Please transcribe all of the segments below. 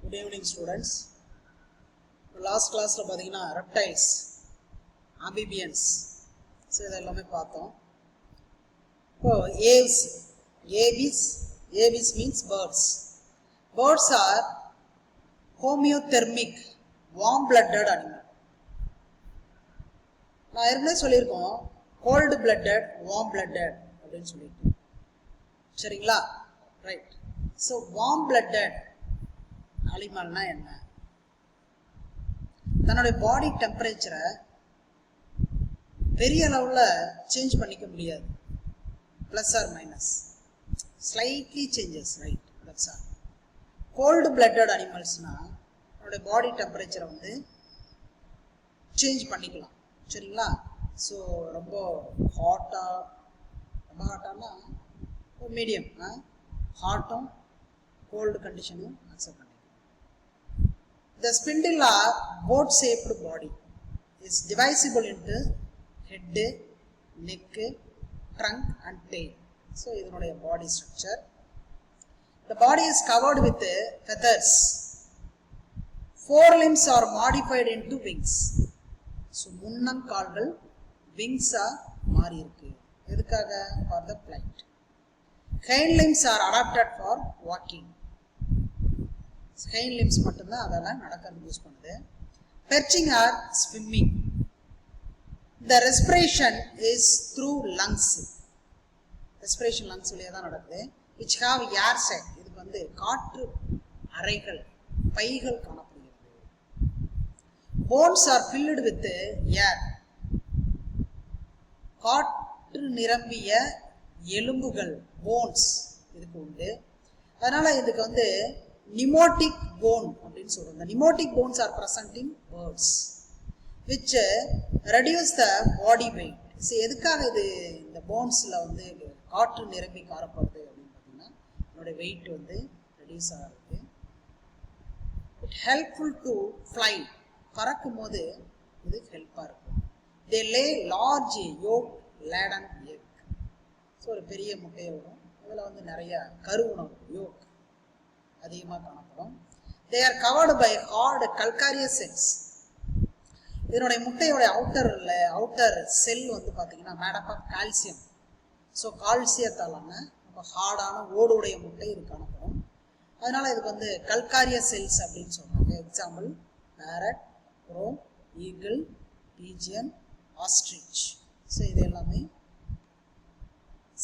Good evening, students. Last class la pathina reptiles, amphibians, so idellame paathom. So aves means birds. Birds are homeothermic, warm blooded animal. நான் ஏற்கனவே சொல்லியிருக்கோம் gold blooded warm blooded அப்படின்னு சொல்லிட்டு, சரிங்களா? Right. So warm blooded அனிமல்னா என்ன? தன்னுடைய body டெம்பரேச்சரை பெரிய அளவில் சேஞ்ச் பண்ணிக்க முடியாது, plus or minus, slightly changes, right? That's all. Cold blooded அனிமல்ஸ்னால் அதனுடைய பாடி டெம்பரேச்சரை வந்து சேஞ்ச் பண்ணிக்கலாம், சரிங்களா? ஸோ ரொம்ப ஹாட்டானா மீடியம், ஹாட்டும் கோல்டு கண்டிஷனும் அக்செப்ட் பண்ணிக்கலாம். The spindle boat-shaped body is divisible into head, neck, trunk and tail. So, இதனுடைய body structure. The body is covered with feathers. Four limbs are modified into wings. So, முன்னங்கால்கள் wings மாறி இருக்கு. எதுக்காக? For the flight. Hind limbs are adapted for walking. Hind limbs மட்டும்தான் அதெல்லாம் நடக்கிறது use பண்ணுது. Perching or swimming. The respiration is through lungs. Respiration lungs வழியா தான் நடக்குது. Which have air sac. இதுக்கு வந்து காற்று அறைகள், பைகள் காணப்படுகிறது. Bones are filled with air. காற்று நிரம்பிய எலும்புகள், போன்ஸ் இதுக்கு உண்டு. அதனால இதுக்கு வந்து நிமோட்டிக் போன் அப்படின்னு சொல்றோம். Pneumatic bones are present in birds which reduce the body weight. எதுக்காக இது இந்த போன்ஸ்ல வந்து காற்று நிரம்பி காணப்படுது அப்படின்னு பார்த்தீங்கன்னா இதோட வெயிட் வந்து ரெடியூஸ் ஆகுது. இட் ஹெல்ப்ஃபுல் டு ஃப்ளை, பறக்கும் போது இது ஹெல்ப்பாக இருக்கும். They lay large yolk laden egg. So ஒரு பெரிய முட்டையை வரும், அதில் வந்து நிறைய கரு உணவு யோக் அதிகமாக காணப்படும். They are covered by hard calcareous shells. இதனுடைய முட்டையோடைய அவுட்டர் செல் வந்து பார்த்தீங்கன்னா மேடப் ஆஃப் கால்சியம். ஸோ கால்சியத்தாலான ரொம்ப ஹார்டான ஓடுடைய முட்டை இது காணப்படும். அதனால இதுக்கு வந்து கல்காரிய செல்ஸ் அப்படின்னு சொல்றாங்க. Example parrot, crow, eagle, pigeon, ostrich. So இது எல்லாமே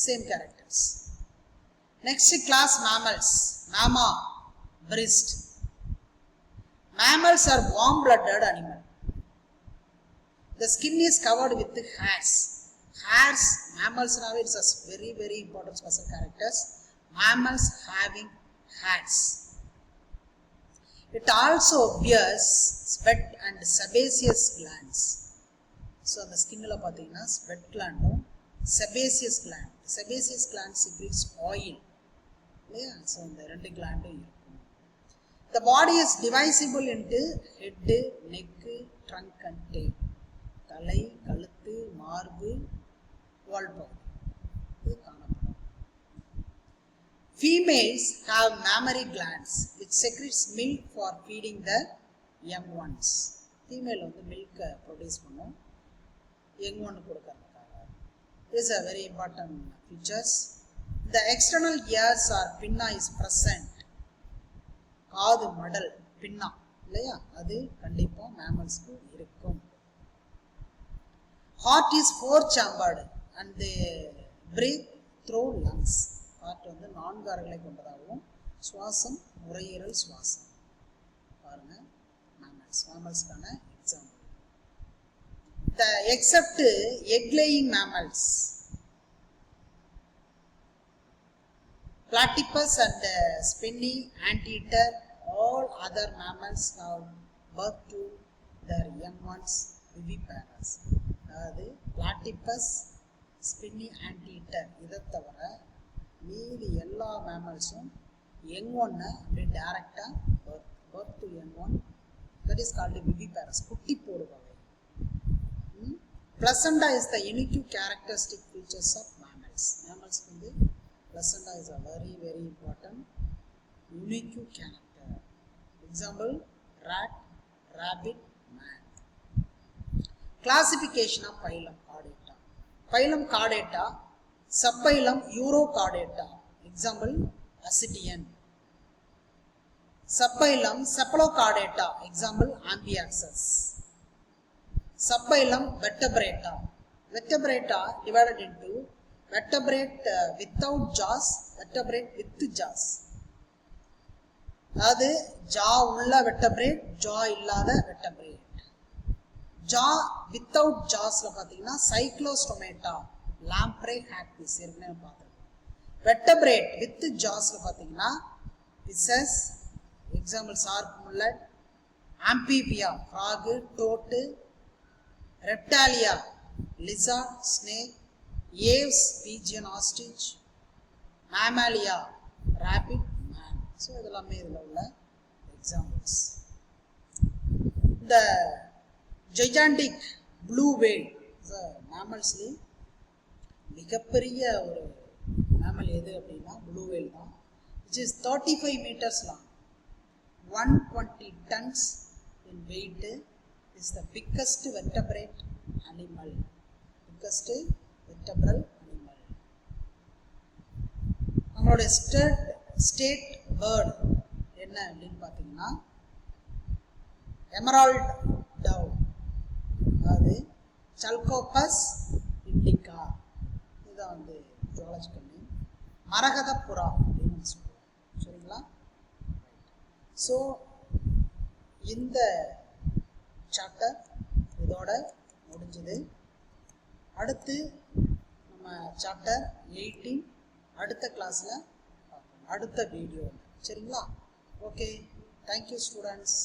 same characters. Next class mammals. Mamma, breast. Mammals are warm-blooded animal. The skin is covered with hairs. Hairs, mammals now it's a very very important special characters. Mammals having hairs. It also bears sweat and sebaceous glands. So the skin la pathina sweat gland, sebaceous gland. Sebaceous gland secretes oil. Yeah, so இந்த ரெண்டு gland. The body is divisible into head, neck, trunk and tail. தலை, கழுத்து, மார்பு, வால்பகுதி இது காணப்படும். Females have mammary glands which secretes milk for feeding the young ones. Female வந்து milk produce பண்ணும் young one கொடுக்கறதுக்காக. This is a very important features. The external ears or pinna is present. காது மடல் பின்னா இல்லையா, அது கண்டிப்பா மேமல்ஸ்க்கு இருக்கும். Heart is four chambered and they breathe through lungs. Heart வந்து நான்கு அறைகளை கொண்டதாகவும் சுவாசம் நுரையீரல் சுவாசம். பாருங்க mammals-க்கான example. The except egg-laying mammals, platypus and spiny anteater, all other mammals have birth to their young ones viviparous. அதாவது பிளாட்டிபஸ், ஸ்பின்னி ஆன்டிஈட்டர் இதை தவிர மீதி எல்லா மேமல்ஸும் யங் ஒன்னை அப்படியே டைரக்டாக birth to young one, that is called viviparous, குட்டி போடுபவை. Placenta is the unique characteristic features of mammals. மேமல்ஸ்க்கு வந்து placenta is a very very important unique character. Example rat, rabbit, man. Classification of phylum Chordata. Phylum Chordata, subphylum Urochordata. Example Ascidian. Subphylum Cephalochordata. Example Ambiaxus. Subphylum Vertebrata. Vertebrata divided into vertebrate without jaws, vertebrate with jaws. அதாவது ஜா உள்ள vertebrate, ஜா இல்லாத vertebrate. ஜா without ஜாஸ்ல பாத்தீங்கன்னா Cyclostomata, lamprey, ஹாக்பிஸ் ஏற்கனவே பார்த்துருக்கோம். Vertebrate with ஜாஸ்ல பாத்தீங்கன்னா Pisces, example shark mullet, Amphibia frog, toad, Reptilia lizard, snake, Aves pigeon ostrich, Mammalia rabbit, man. So இதெல்லாமே இதில் உள்ள எக்ஸாம்பிள்ஸ். இந்த ஜைஜாண்டிக் ப்ளூ வேல் மேமல்ஸ்லேயே மிகப்பெரிய ஒரு மேமல் எது அப்படின்னா ப்ளூ வேல் தான். Which is 35 meters long, 120 tons in weight. is the biggest vertebrate animal. biggest vertebral animal. நம்மளுடைய ஸ்டேட் பேர்ட் என்ன அப்படின்னு பார்த்தீங்கன்னா எமரால்ட் டவ், அதாவது சல்கோபஸ் இண்டிகா, இதுதான் வந்து ஜுவாலஜிக்கல் நேம். மரகத புறா அப்படின்னு சொல்லுவோம். சரிங்களா? ஸோ இந்த சாப்டர் இதோட முடிஞ்சது. அடுத்து நம்ம சாப்டர் 18 அடுத்த கிளாஸில் பார்ப்போம், அடுத்த வீடியோ. சரிங்களா? Okay, thank you students.